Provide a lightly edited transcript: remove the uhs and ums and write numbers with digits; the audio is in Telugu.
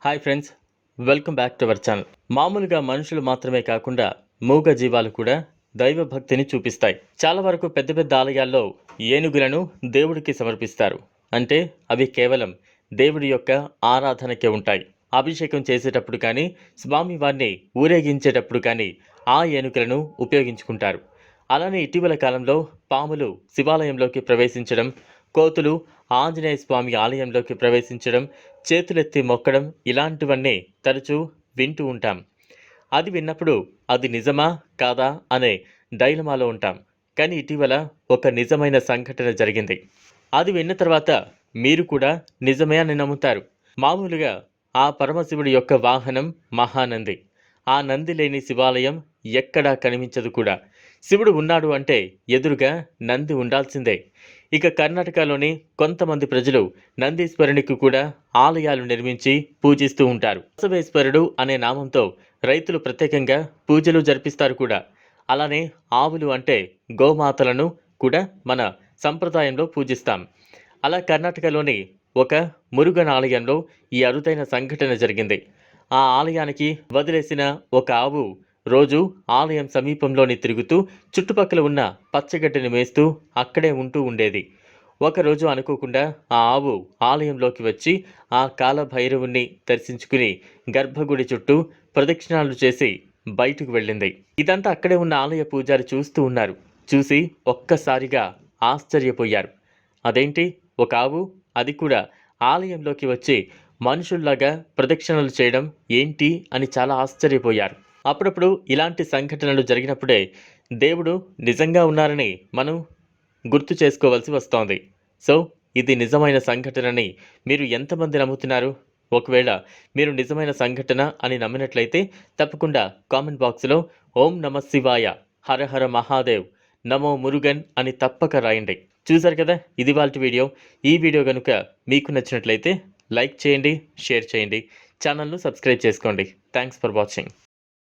Hi friends, welcome back to our channel. మామూలుగా మనుషులు మాత్రమే కాకుండా మూగ జీవాలు కూడా దైవ భక్తిని చూపిస్తాయి. చాలా వరకు పెద్ద పెద్ద ఆలయాల్లో ఏనుగులను దేవుడికి సమర్పిస్తారు. అంటే అవి కేవలం దేవుడి యొక్క ఆరాధనకే ఉంటాయి. అభిషేకం చేసేటప్పుడు కానీ, స్వామివారిని ఊరేగించేటప్పుడు కానీ ఆ ఏనుగులను ఉపయోగించుకుంటారు. అలానే ఇటీవల కాలంలో పాములు శివాలయంలోకి ప్రవేశించడం, కోతులు ఆంజనేయ స్వామి ఆలయంలోకి ప్రవేశించడం, చేతులెత్తి మొక్కడం ఇలాంటివన్నీ తరచూ వింటూ ఉంటాం. అది విన్నప్పుడు అది నిజమా కాదా అనే డైలమాలో ఉంటాం. కానీ ఇటీవల ఒక నిజమైన సంఘటన జరిగింది. అది విన్న తర్వాత మీరు కూడా నిజమే అని నమ్ముతారు. మామూలుగా ఆ పరమశివుడి యొక్క వాహనం మహానంది. ఆ నంది లేని శివాలయం ఎక్కడా కనిపించదు కూడా. శివుడు ఉన్నాడు అంటే ఎదురుగా నంది ఉండాల్సిందే. ఇక కర్ణాటకలోని కొంతమంది ప్రజలు నందీశ్వరునికి కూడా ఆలయాలు నిర్మించి పూజిస్తూ ఉంటారు. బసవేశ్వరుడు అనే నామంతో రైతులు ప్రత్యేకంగా పూజలు జరిపిస్తారు కూడా. అలానే ఆవులు అంటే గోమాతలను కూడా మన సంప్రదాయంలో పూజిస్తాం. అలా కర్ణాటకలోని ఒక మురుగన్ ఆలయంలో ఈ అరుదైన సంఘటన జరిగింది. ఆ ఆలయానికి వదిలేసిన ఒక ఆవు రోజు ఆలయం సమీపంలోని తిరుగుతూ చుట్టుపక్కల ఉన్న పచ్చగడ్డిని మేస్తూ అక్కడే ఉంటూ ఉండేది. ఒకరోజు అనుకోకుండా ఆ ఆవు ఆలయంలోకి వచ్చి ఆ కాలభైరవుణ్ణి దర్శించుకుని గర్భగుడి చుట్టూ ప్రదక్షిణాలు చేసి బయటకు వెళ్ళింది. ఇదంతా అక్కడే ఉన్న ఆలయ పూజారి చూస్తూ ఉన్నారు. చూసి ఒక్కసారిగా ఆశ్చర్యపోయారు. అదేంటి, ఒక ఆవు, అది కూడా ఆలయంలోకి వచ్చి మనుషుల్లాగా ప్రదక్షిణలు చేయడం ఏంటి అని చాలా ఆశ్చర్యపోయారు. అప్పుడప్పుడు ఇలాంటి సంఘటనలు జరిగినప్పుడే దేవుడు నిజంగా ఉన్నారని మనం గుర్తు చేసుకోవాల్సి వస్తోంది. సో ఇది నిజమైన సంఘటనని మీరు ఎంతమంది నమ్ముతున్నారు? ఒకవేళ మీరు నిజమైన సంఘటన అని నమ్మినట్లయితే తప్పకుండా కామెంట్ బాక్స్లో ఓం నమ శివాయ, హర హర మహాదేవ్, నమో మురుగన్ అని తప్పక రాయండి. చూసారు కదా, ఇది వాళ్ళ వీడియో. ఈ వీడియో కనుక మీకు నచ్చినట్లయితే లైక్ చేయండి, షేర్ చేయండి, ఛానల్ను సబ్స్క్రైబ్ చేసుకోండి. Thanks for watching.